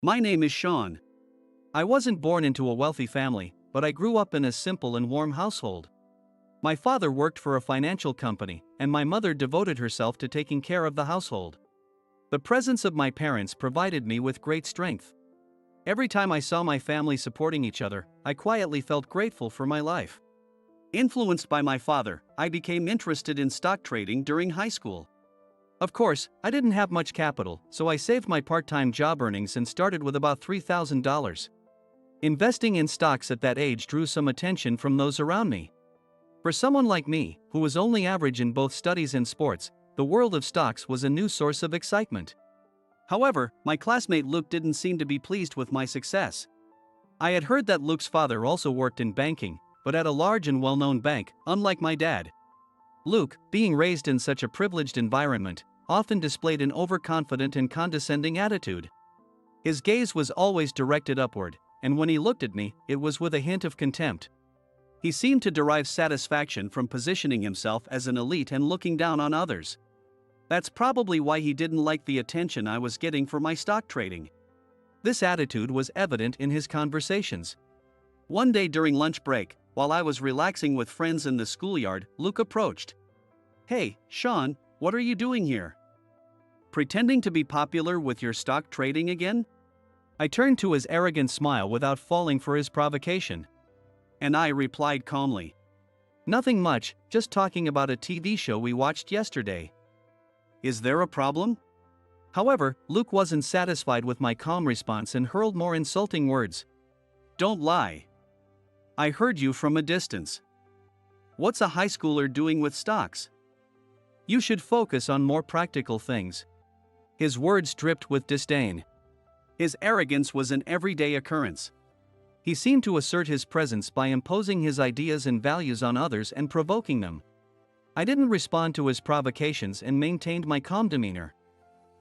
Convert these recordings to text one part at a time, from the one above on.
My name is Sean. I wasn't born into a wealthy family, but I grew up in a simple and warm household. My father worked for a financial company, and my mother devoted herself to taking care of the household. The presence of my parents provided me with great strength. Every time I saw my family supporting each other, I quietly felt grateful for my life. Influenced by my father, I became interested in stock trading during high school. Of course, I didn't have much capital, so I saved my part-time job earnings and started with about $3,000. Investing in stocks at that age drew some attention from those around me. For someone like me, who was only average in both studies and sports, the world of stocks was a new source of excitement. However, my classmate Luke didn't seem to be pleased with my success. I had heard that Luke's father also worked in banking, but at a large and well-known bank, unlike my dad. Luke, being raised in such a privileged environment, often displayed an overconfident and condescending attitude. His gaze was always directed upward, and when he looked at me, it was with a hint of contempt. He seemed to derive satisfaction from positioning himself as an elite and looking down on others. That's probably why he didn't like the attention I was getting for my stock trading. This attitude was evident in his conversations. One day during lunch break, while I was relaxing with friends in the schoolyard, Luke approached. "Hey, Sean, what are you doing here? Pretending to be popular with your stock trading again?" I turned to his arrogant smile without falling for his provocation. And I replied calmly, "Nothing much, just talking about a TV show we watched yesterday." "Is there a problem?" However, Luke wasn't satisfied with my calm response and hurled more insulting words. "Don't lie. I heard you from a distance. What's a high schooler doing with stocks? You should focus on more practical things." His words dripped with disdain. His arrogance was an everyday occurrence. He seemed to assert his presence by imposing his ideas and values on others and provoking them. I didn't respond to his provocations and maintained my calm demeanor.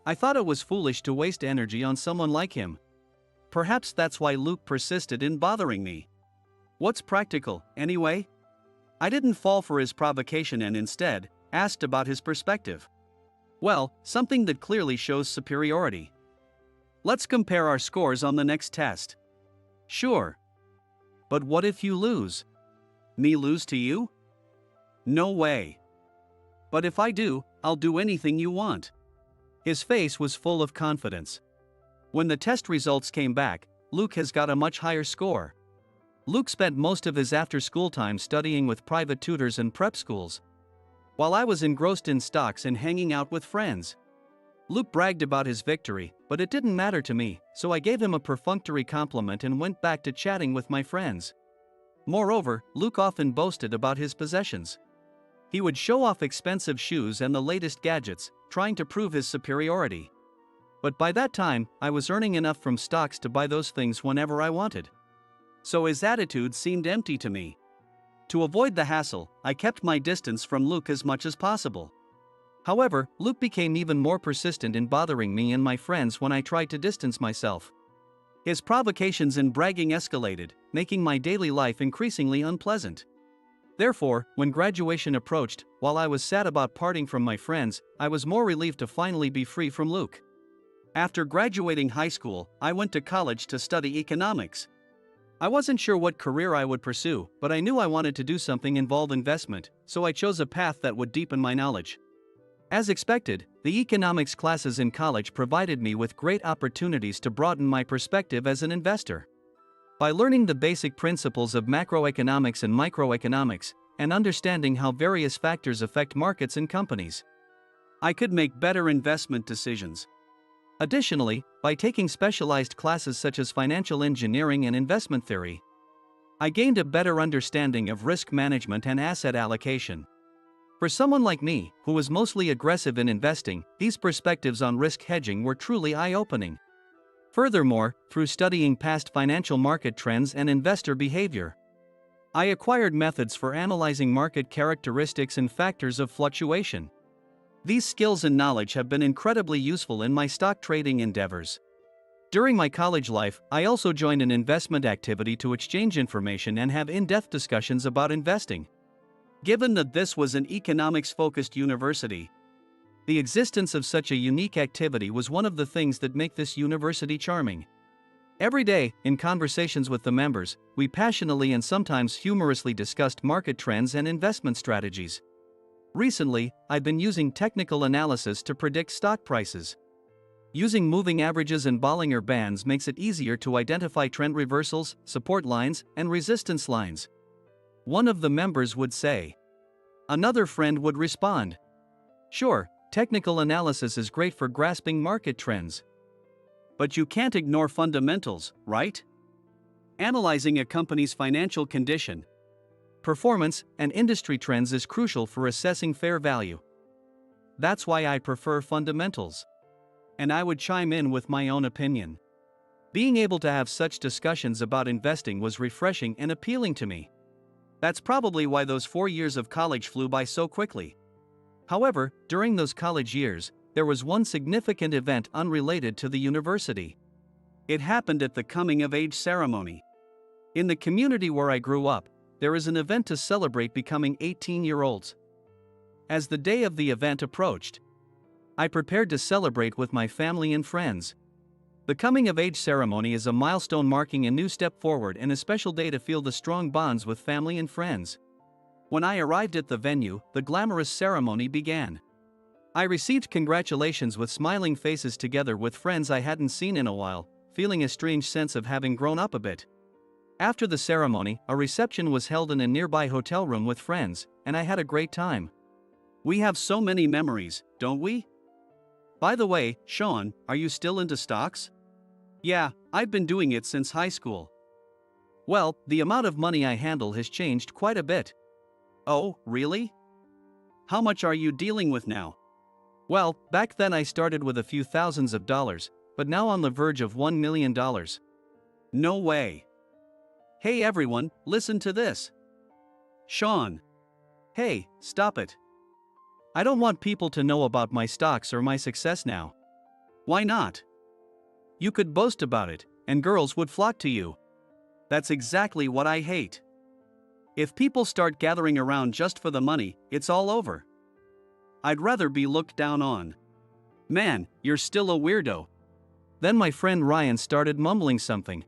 I thought it was foolish to waste energy on someone like him. Perhaps that's why Luke persisted in bothering me. What's practical, anyway? I didn't fall for his provocation and instead asked about his perspective. Well, something that clearly shows superiority. Let's compare our scores on the next test. Sure. But what if you lose? Me lose to you? No way. But if I do, I'll do anything you want. His face was full of confidence. When the test results came back, Luke has got a much higher score. Luke spent most of his after-school time studying with private tutors and prep schools, while I was engrossed in stocks and hanging out with friends. Luke bragged about his victory, but it didn't matter to me, so I gave him a perfunctory compliment and went back to chatting with my friends. Moreover, Luke often boasted about his possessions. He would show off expensive shoes and the latest gadgets, trying to prove his superiority. But by that time, I was earning enough from stocks to buy those things whenever I wanted. So his attitude seemed empty to me. To avoid the hassle, I kept my distance from Luke as much as possible. However, Luke became even more persistent in bothering me and my friends when I tried to distance myself. His provocations and bragging escalated, making my daily life increasingly unpleasant. Therefore, when graduation approached, while I was sad about parting from my friends, I was more relieved to finally be free from Luke. After graduating high school, I went to college to study economics. I wasn't sure what career I would pursue, but I knew I wanted to do something involve investment, so I chose a path that would deepen my knowledge. As expected, the economics classes in college provided me with great opportunities to broaden my perspective as an investor. By learning the basic principles of macroeconomics and microeconomics, and understanding how various factors affect markets and companies, I could make better investment decisions. Additionally, by taking specialized classes such as financial engineering and investment theory, I gained a better understanding of risk management and asset allocation. For someone like me, who was mostly aggressive in investing, these perspectives on risk hedging were truly eye-opening. Furthermore, through studying past financial market trends and investor behavior, I acquired methods for analyzing market characteristics and factors of fluctuation. These skills and knowledge have been incredibly useful in my stock trading endeavors. During my college life, I also joined an investment activity to exchange information and have in-depth discussions about investing. Given that this was an economics-focused university, the existence of such a unique activity was one of the things that make this university charming. Every day, in conversations with the members, we passionately and sometimes humorously discussed market trends and investment strategies. Recently, I've been using technical analysis to predict stock prices. Using moving averages and Bollinger Bands makes it easier to identify trend reversals, support lines, and resistance lines. One of the members would say. Another friend would respond. Sure, technical analysis is great for grasping market trends. But you can't ignore fundamentals, right? Analyzing a company's financial condition, performance, and industry trends is crucial for assessing fair value. That's why I prefer fundamentals. And I would chime in with my own opinion. Being able to have such discussions about investing was refreshing and appealing to me. That's probably why those 4 years of college flew by so quickly. However, during those college years, there was one significant event unrelated to the university. It happened at the coming-of-age ceremony. In the community where I grew up, there is an event to celebrate becoming 18-year-olds. As the day of the event approached, I prepared to celebrate with my family and friends. The coming-of-age ceremony is a milestone marking a new step forward and a special day to feel the strong bonds with family and friends. When I arrived at the venue, the glamorous ceremony began. I received congratulations with smiling faces together with friends I hadn't seen in a while, feeling a strange sense of having grown up a bit. After the ceremony, a reception was held in a nearby hotel room with friends, and I had a great time. We have so many memories, don't we? By the way, Sean, are you still into stocks? Yeah, I've been doing it since high school. Well, the amount of money I handle has changed quite a bit. Oh, really? How much are you dealing with now? Well, back then I started with a few thousands of dollars, but now on the verge of $1 million. No way. Hey everyone, listen to this. Sean. Hey, stop it. I don't want people to know about my stocks or my success now. Why not? You could boast about it, and girls would flock to you. That's exactly what I hate. If people start gathering around just for the money, it's all over. I'd rather be looked down on. Man, you're still a weirdo. Then my friend Ryan started mumbling something.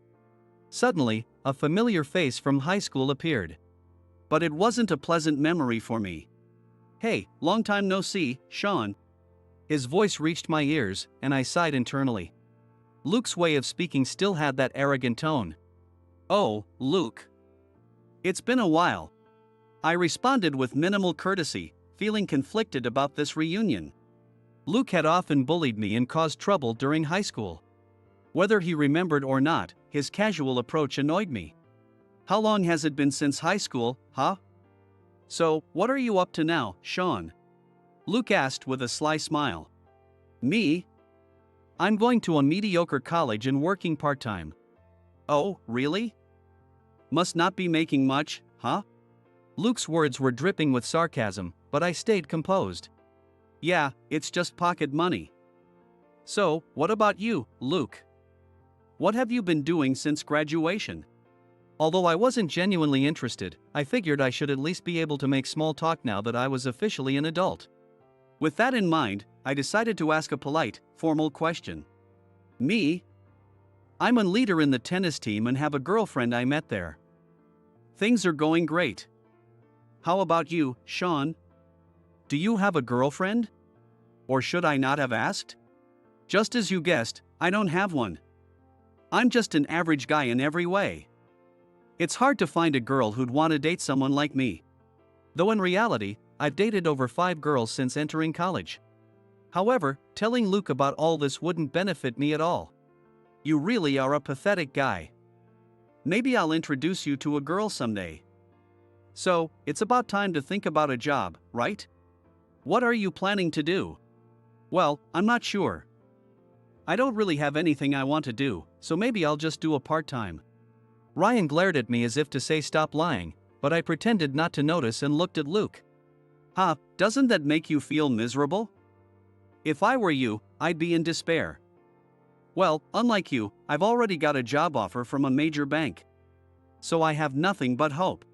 Suddenly, a familiar face from high school appeared. But it wasn't a pleasant memory for me. Hey, long time no see, Sean. His voice reached my ears, and I sighed internally. Luke's way of speaking still had that arrogant tone. Oh, Luke. It's been a while. I responded with minimal courtesy, feeling conflicted about this reunion. Luke had often bullied me and caused trouble during high school. Whether he remembered or not, his casual approach annoyed me. How long has it been since high school, huh? So, what are you up to now, Sean? Luke asked with a sly smile. Me? I'm going to a mediocre college and working part-time. Oh, really? Must not be making much, huh? Luke's words were dripping with sarcasm, but I stayed composed. Yeah, it's just pocket money. So, what about you, Luke? What have you been doing since graduation? Although I wasn't genuinely interested, I figured I should at least be able to make small talk now that I was officially an adult. With that in mind, I decided to ask a polite, formal question. Me? I'm a leader in the tennis team and have a girlfriend I met there. Things are going great. How about you, Sean? Do you have a girlfriend? Or should I not have asked? Just as you guessed, I don't have one. I'm just an average guy in every way. It's hard to find a girl who'd want to date someone like me. Though in reality, I've dated over 5 girls since entering college. However, telling Luke about all this wouldn't benefit me at all. You really are a pathetic guy. Maybe I'll introduce you to a girl someday. So, it's about time to think about a job, right? What are you planning to do? Well, I'm not sure. I don't really have anything I want to do, so maybe I'll just do a part-time. Ryan glared at me as if to say stop lying, but I pretended not to notice and looked at Luke. Huh, doesn't that make you feel miserable? If I were you, I'd be in despair. Well, unlike you, I've already got a job offer from a major bank. So I have nothing but hope.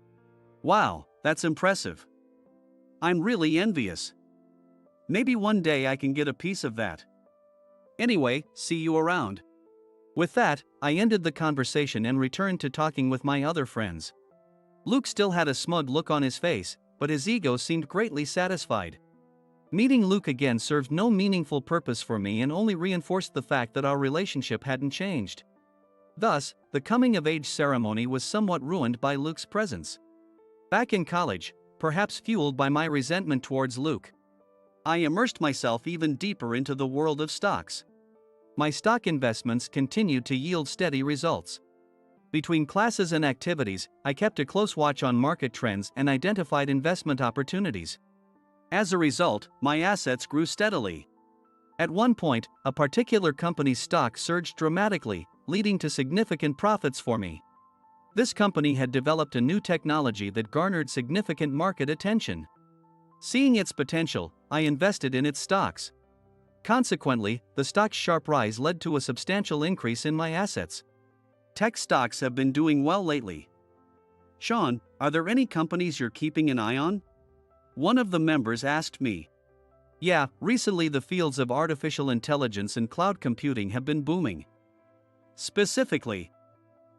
Wow, that's impressive. I'm really envious. Maybe one day I can get a piece of that. Anyway, see you around. With that, I ended the conversation and returned to talking with my other friends. Luke still had a smug look on his face, but his ego seemed greatly satisfied. Meeting Luke again served no meaningful purpose for me and only reinforced the fact that our relationship hadn't changed. Thus, the coming-of-age ceremony was somewhat ruined by Luke's presence. Back in college, perhaps fueled by my resentment towards Luke, I immersed myself even deeper into the world of stocks. My stock investments continued to yield steady results. Between classes and activities, I kept a close watch on market trends and identified investment opportunities. As a result, my assets grew steadily. At one point, a particular company's stock surged dramatically, leading to significant profits for me. This company had developed a new technology that garnered significant market attention. Seeing its potential, I invested in its stocks. Consequently, the stock's sharp rise led to a substantial increase in my assets. Tech stocks have been doing well lately. Sean, are there any companies you're keeping an eye on? One of the members asked me. Yeah, recently the fields of artificial intelligence and cloud computing have been booming. Specifically,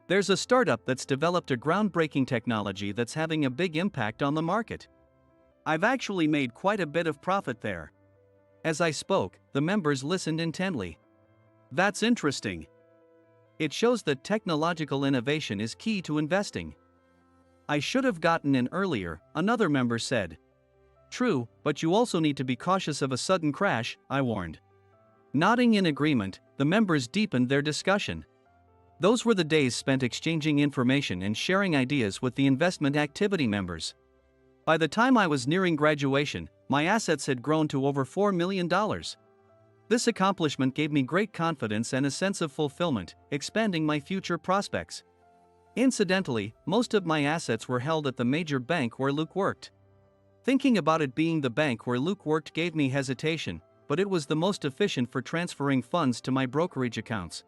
there's a startup that's developed a groundbreaking technology that's having a big impact on the market. I've actually made quite a bit of profit there. As I spoke, the members listened intently. That's interesting. It shows that technological innovation is key to investing. I should have gotten in earlier, another member said. True, but you also need to be cautious of a sudden crash, I warned. Nodding in agreement, the members deepened their discussion. Those were the days spent exchanging information and sharing ideas with the investment activity members. By the time I was nearing graduation, my assets had grown to over $4 million. This accomplishment gave me great confidence and a sense of fulfillment, expanding my future prospects. Incidentally, most of my assets were held at the major bank where Luke worked. Thinking about it being the bank where Luke worked gave me hesitation, but it was the most efficient for transferring funds to my brokerage accounts.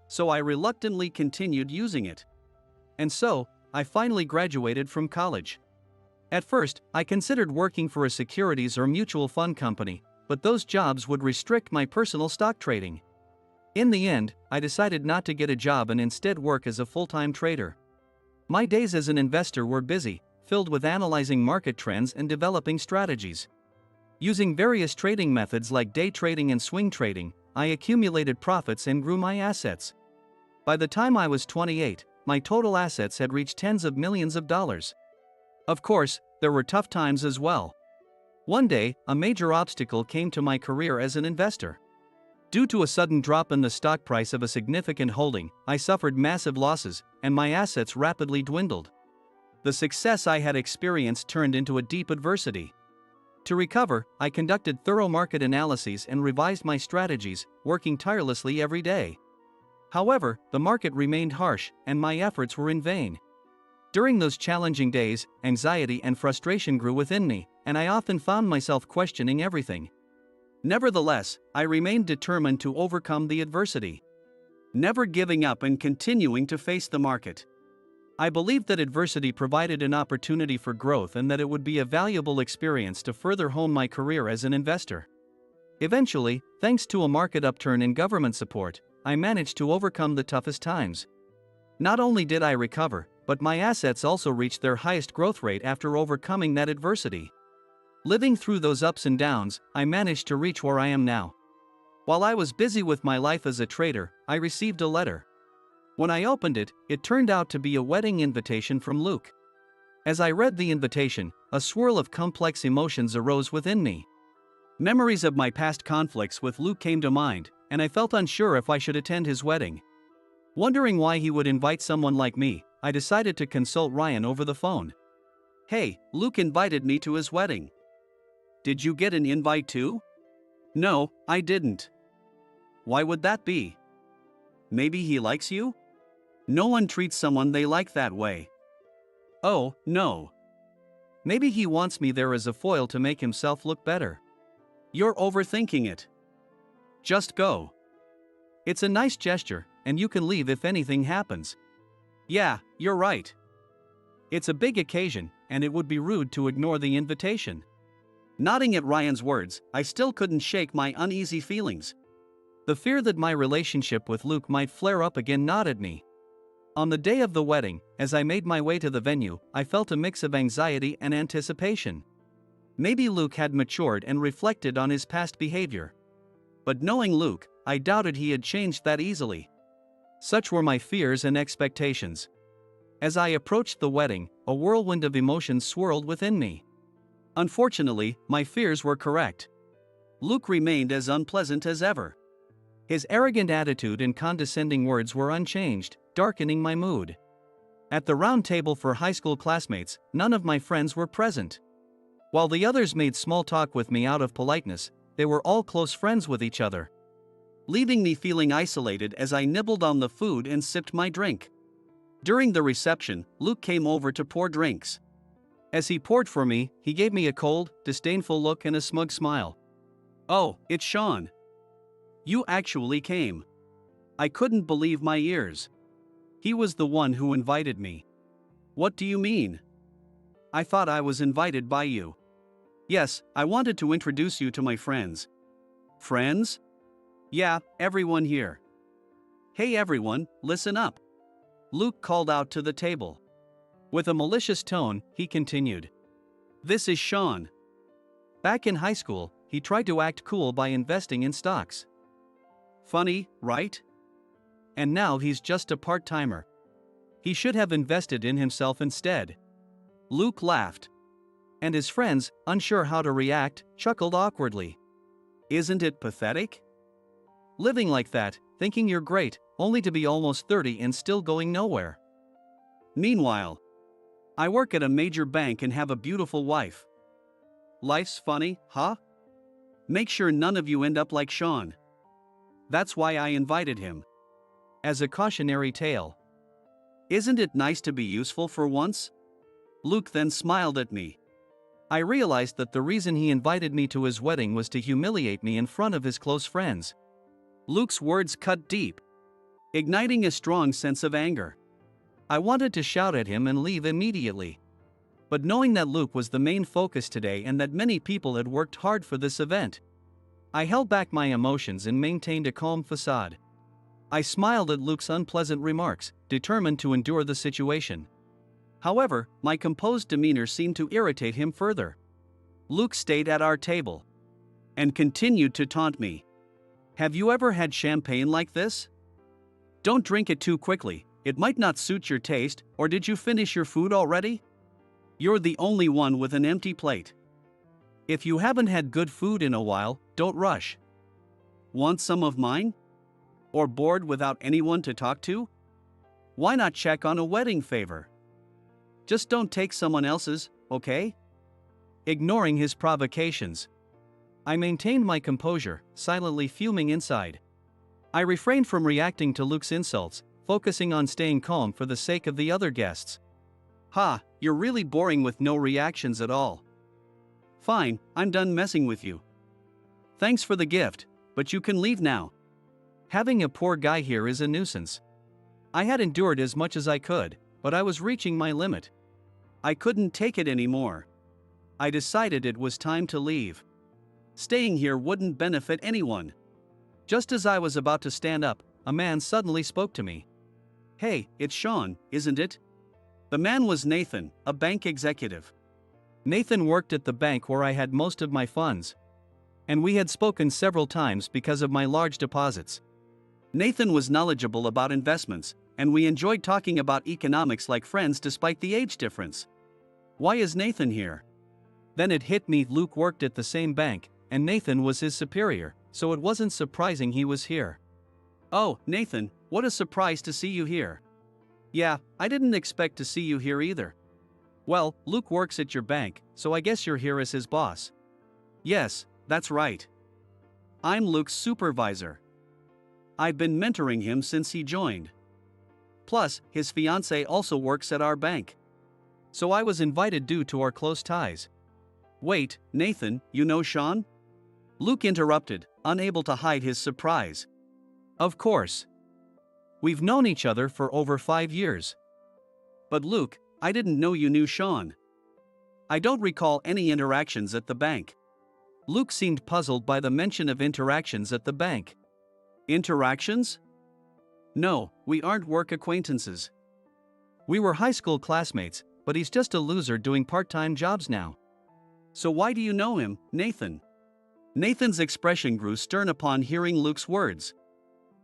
So I reluctantly continued using it. And so, I finally graduated from college. At first, I considered working for a securities or mutual fund company, but those jobs would restrict my personal stock trading. In the end, I decided not to get a job and instead work as a full-time trader. My days as an investor were busy, filled with analyzing market trends and developing strategies. Using various trading methods like day trading and swing trading, I accumulated profits and grew my assets. By the time I was 28, my total assets had reached tens of millions of dollars. Of course, there were tough times as well. One day, a major obstacle came to my career as an investor. Due to a sudden drop in the stock price of a significant holding, I suffered massive losses, and my assets rapidly dwindled. The success I had experienced turned into a deep adversity. To recover, I conducted thorough market analyses and revised my strategies, working tirelessly every day. However, the market remained harsh, and my efforts were in vain. During those challenging days, anxiety and frustration grew within me, and I often found myself questioning everything. Nevertheless, I remained determined to overcome the adversity, never giving up and continuing to face the market. I believed that adversity provided an opportunity for growth and that it would be a valuable experience to further hone my career as an investor. Eventually, thanks to a market upturn and government support, I managed to overcome the toughest times. Not only did I recover, but my assets also reached their highest growth rate after overcoming that adversity. Living through those ups and downs, I managed to reach where I am now. While I was busy with my life as a trader, I received a letter. When I opened it, it turned out to be a wedding invitation from Luke. As I read the invitation, a swirl of complex emotions arose within me. Memories of my past conflicts with Luke came to mind, and I felt unsure if I should attend his wedding. Wondering why he would invite someone like me, I decided to consult Ryan over the phone. Hey, Luke invited me to his wedding. Did you get an invite too? No, I didn't. Why would that be? Maybe he likes you? No one treats someone they like that way. Oh, no. Maybe he wants me there as a foil to make himself look better. You're overthinking it. Just go. It's a nice gesture, and you can leave if anything happens. Yeah, you're right. It's a big occasion, and it would be rude to ignore the invitation. Nodding at Ryan's words, I still couldn't shake my uneasy feelings. The fear that my relationship with Luke might flare up again gnawed at me. On the day of the wedding, as I made my way to the venue, I felt a mix of anxiety and anticipation. Maybe Luke had matured and reflected on his past behavior. But knowing Luke, I doubted he had changed that easily. Such were my fears and expectations. As I approached the wedding, a whirlwind of emotions swirled within me. Unfortunately, my fears were correct. Luke remained as unpleasant as ever. His arrogant attitude and condescending words were unchanged, darkening my mood. At the round table for high school classmates, none of my friends were present. While the others made small talk with me out of politeness, they were all close friends with each other, leaving me feeling isolated as I nibbled on the food and sipped my drink. During the reception, Luke came over to pour drinks. As he poured for me, he gave me a cold, disdainful look and a smug smile. "Oh, it's Sean. You actually came." I couldn't believe my ears. He was the one who invited me. "What do you mean?" "I thought I was invited by you." "Yes, I wanted to introduce you to my friends." "Friends?" "Yeah, everyone here." "Hey everyone, listen up," Luke called out to the table. With a malicious tone, he continued. "This is Sean. Back in high school, he tried to act cool by investing in stocks. Funny, right? And now he's just a part-timer. He should have invested in himself instead." Luke laughed. And his friends, unsure how to react, chuckled awkwardly. Isn't it pathetic? Living like that, thinking you're great, only to be almost 30 and still going nowhere. Meanwhile, I work at a major bank and have a beautiful wife. Life's funny, huh? Make sure none of you end up like Sean. That's why I invited him. As a cautionary tale. Isn't it nice to be useful for once? Luke then smiled at me. I realized that the reason he invited me to his wedding was to humiliate me in front of his close friends. Luke's words cut deep, igniting a strong sense of anger. I wanted to shout at him and leave immediately. But knowing that Luke was the main focus today and that many people had worked hard for this event, I held back my emotions and maintained a calm facade. I smiled at Luke's unpleasant remarks, determined to endure the situation. However, my composed demeanor seemed to irritate him further. Luke stayed at our table and continued to taunt me. Have you ever had champagne like this? Don't drink it too quickly, it might not suit your taste, or did you finish your food already? You're the only one with an empty plate. If you haven't had good food in a while, don't rush. Want some of mine? Or bored without anyone to talk to? Why not check on a wedding favor? Just don't take someone else's, okay? Ignoring his provocations, I maintained my composure, silently fuming inside. I refrained from reacting to Luke's insults, focusing on staying calm for the sake of the other guests. Ha, you're really boring with no reactions at all. Fine, I'm done messing with you. Thanks for the gift, but you can leave now. Having a poor guy here is a nuisance. I had endured as much as I could, but I was reaching my limit. I couldn't take it anymore. I decided it was time to leave. Staying here wouldn't benefit anyone. Just as I was about to stand up, a man suddenly spoke to me. Hey, it's Sean, isn't it? The man was Nathan, a bank executive. Nathan worked at the bank where I had most of my funds, and we had spoken several times because of my large deposits. Nathan was knowledgeable about investments, and we enjoyed talking about economics like friends despite the age difference. Why is Nathan here? Then it hit me, Luke worked at the same bank, and Nathan was his superior, so it wasn't surprising he was here. Oh, Nathan, what a surprise to see you here. Yeah, I didn't expect to see you here either. Well, Luke works at your bank, so I guess you're here as his boss. Yes, that's right. I'm Luke's supervisor. I've been mentoring him since he joined. Plus, his fiancée also works at our bank. So I was invited due to our close ties. Wait, Nathan, you know Sean? Luke interrupted, unable to hide his surprise. Of course. We've known each other for over 5 years. But Luke, I didn't know you knew Sean. I don't recall any interactions at the bank. Luke seemed puzzled by the mention of interactions at the bank. Interactions? No, we aren't work acquaintances. We were high school classmates, but he's just a loser doing part-time jobs now. So why do you know him, Nathan? Nathan's expression grew stern upon hearing Luke's words.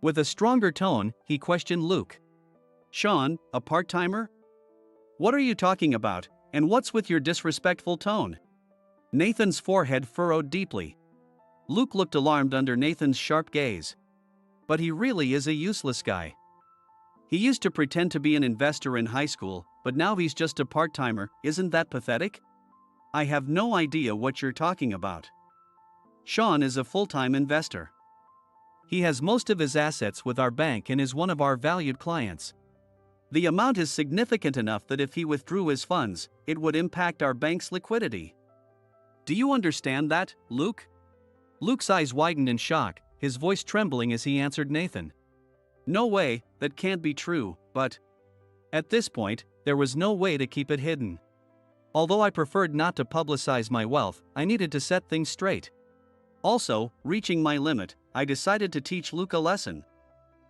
With a stronger tone, he questioned Luke. Sean, a part-timer? What are you talking about, and what's with your disrespectful tone? Nathan's forehead furrowed deeply. Luke looked alarmed under Nathan's sharp gaze. But he really is a useless guy. He used to pretend to be an investor in high school, but now he's just a part-timer. Isn't that pathetic? I have no idea what you're talking about. Sean is a full-time investor. He has most of his assets with our bank and is one of our valued clients. The amount is significant enough that if he withdrew his funds, it would impact our bank's liquidity. Do you understand that, Luke? Luke's eyes widened in shock, his voice trembling as he answered Nathan. No way, that can't be true, but... At this point, there was no way to keep it hidden. Although I preferred not to publicize my wealth, I needed to set things straight. Also, reaching my limit, I decided to teach Luke a lesson.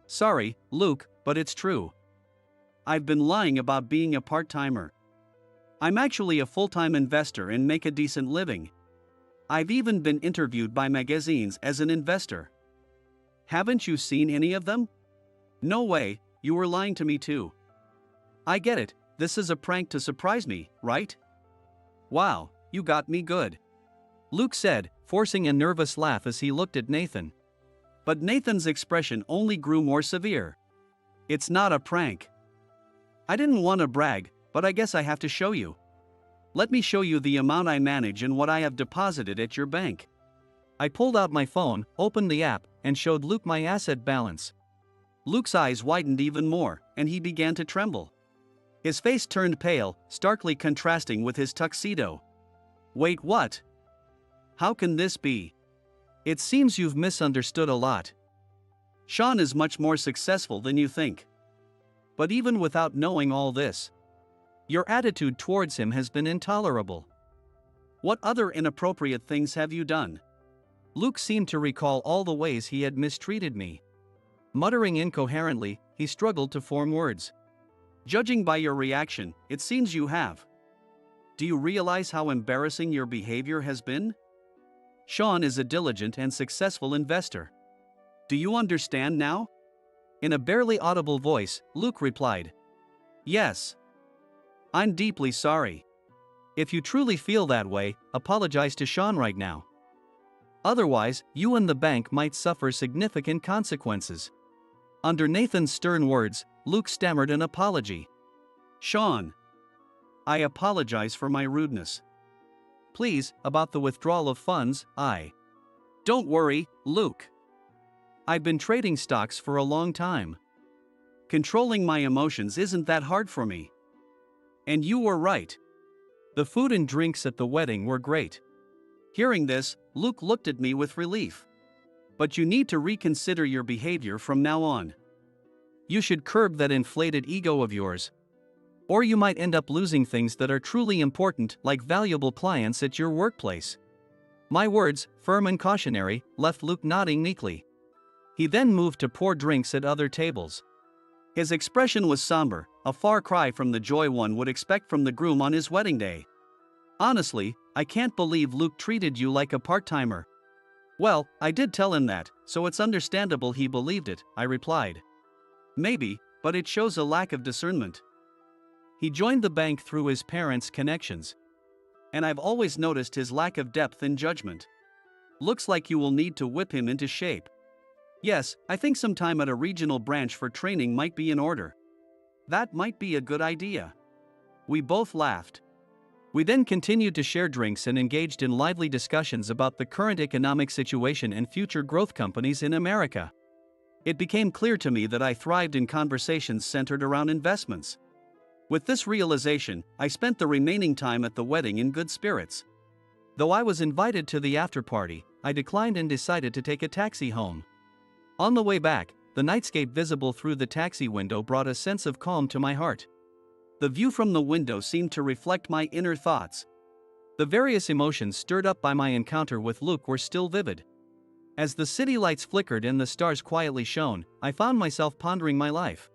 Sorry, Luke, but it's true. I've been lying about being a part-timer. I'm actually a full-time investor and make a decent living. I've even been interviewed by magazines as an investor. Haven't you seen any of them? No way, you were lying to me too. I get it, this is a prank to surprise me, right? Wow, you got me good. Luke said, forcing a nervous laugh as he looked at Nathan. But Nathan's expression only grew more severe. It's not a prank. I didn't want to brag, but I guess I have to show you. Let me show you the amount I manage and what I have deposited at your bank. I pulled out my phone, opened the app, and showed Luke my asset balance. Luke's eyes widened even more, and he began to tremble. His face turned pale, starkly contrasting with his tuxedo. Wait, what? How can this be? It seems you've misunderstood a lot. Sean is much more successful than you think. But even without knowing all this, your attitude towards him has been intolerable. What other inappropriate things have you done? Luke seemed to recall all the ways he had mistreated me. Muttering incoherently, he struggled to form words. Judging by your reaction, it seems you have. Do you realize how embarrassing your behavior has been? Sean is a diligent and successful investor. Do you understand now? In a barely audible voice, Luke replied. Yes. I'm deeply sorry. If you truly feel that way, apologize to Sean right now. Otherwise, you and the bank might suffer significant consequences. Under Nathan's stern words, Luke stammered an apology. Sean, I apologize for my rudeness. Please, about the withdrawal of funds, Don't worry, Luke. I've been trading stocks for a long time. Controlling my emotions isn't that hard for me. And you were right. The food and drinks at the wedding were great. Hearing this, Luke looked at me with relief. But you need to reconsider your behavior from now on. You should curb that inflated ego of yours. Or you might end up losing things that are truly important, like valuable clients at your workplace. My words, firm and cautionary, left Luke nodding meekly. He then moved to pour drinks at other tables. His expression was somber, a far cry from the joy one would expect from the groom on his wedding day. Honestly, I can't believe Luke treated you like a part-timer. Well, I did tell him that, so it's understandable he believed it, I replied. Maybe, but it shows a lack of discernment. He joined the bank through his parents' connections. And I've always noticed his lack of depth in judgment. Looks like you will need to whip him into shape. Yes, I think some time at a regional branch for training might be in order. That might be a good idea. We both laughed. We then continued to share drinks and engaged in lively discussions about the current economic situation and future growth companies in America. It became clear to me that I thrived in conversations centered around investments. With this realization, I spent the remaining time at the wedding in good spirits. Though I was invited to the after-party, I declined and decided to take a taxi home. On the way back, the nightscape visible through the taxi window brought a sense of calm to my heart. The view from the window seemed to reflect my inner thoughts. The various emotions stirred up by my encounter with Luke were still vivid. As the city lights flickered and the stars quietly shone, I found myself pondering my life.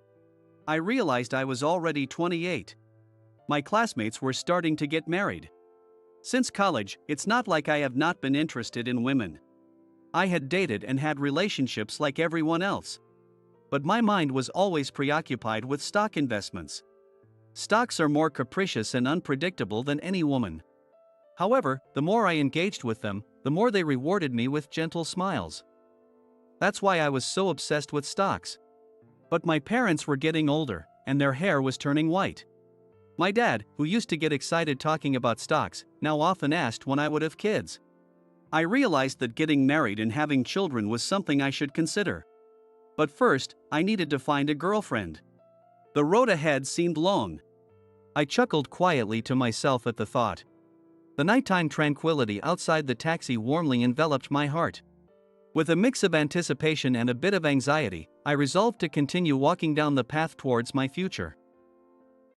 I realized I was already 28. My classmates were starting to get married. Since college, it's not like I have not been interested in women. I had dated and had relationships like everyone else. But my mind was always preoccupied with stock investments. Stocks are more capricious and unpredictable than any woman. However, the more I engaged with them, the more they rewarded me with gentle smiles. That's why I was so obsessed with stocks. But my parents were getting older, and their hair was turning white. My dad, who used to get excited talking about stocks, now often asked when I would have kids. I realized that getting married and having children was something I should consider. But first, I needed to find a girlfriend. The road ahead seemed long. I chuckled quietly to myself at the thought. The nighttime tranquility outside the taxi warmly enveloped my heart. With a mix of anticipation and a bit of anxiety, I resolved to continue walking down the path towards my future.